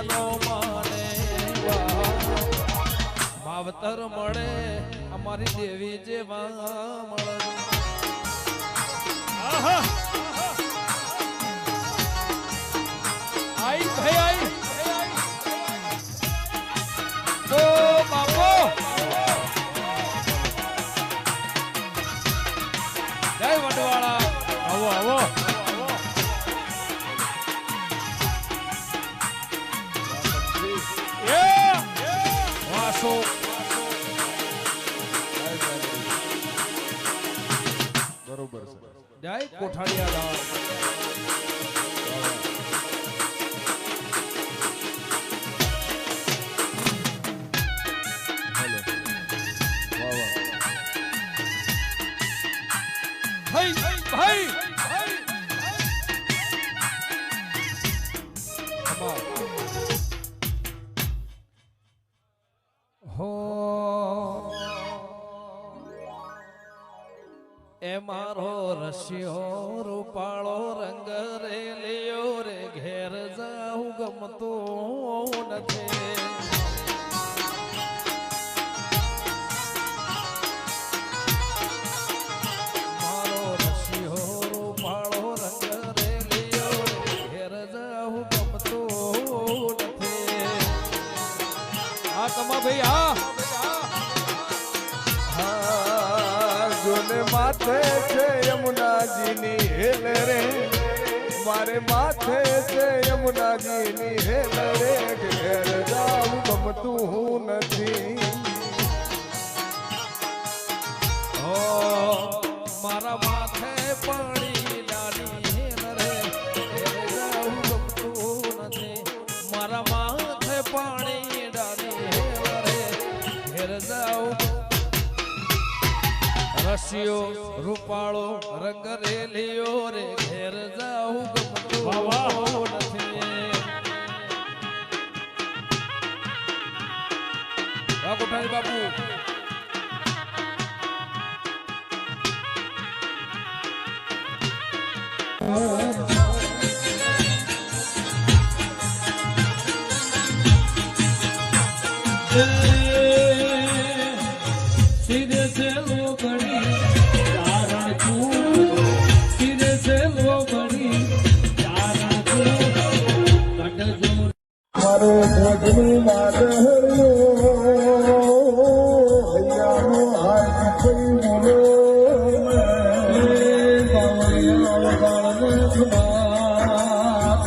જીવાનો માને માવતર મળે અમારી દેવી જેવા મળે આઈ ભાઈ આઈ તો બાપો જય વડવાળા આવો આવો વાસો બરોબર છે જય કોઠાડિયા ગામ ભાઈ હો એ મારો રશિયો રૂપાળો રંગ રે લિયો રે ઘેર જાઉં ગમતો નથી માથે છે યમુનાજીની હેલ રે મારે માથે છે યમુનાજીની હેલ રે ઘેર જાવું ગમતું નથી મારા માથે પાણી ડાળી હેલ રે ઘેર જાવું ગમતું નથી મારા માથે પાણી ડાળી હેલ રે ઘેર જાવું રશિયો રૂપાળો રંગ રેલિયો રે ઘેર જાઉં ગમતું નથી કોઠારી બાપુ સીધે છે લોગણી ચારણ તું સીધે છે લોગણી ચારણ તું કટજો મારો ભોજની માદહરિયો હૈયાનો હાથ કોઈ બોલો બાવળિયા બાળને ખમાત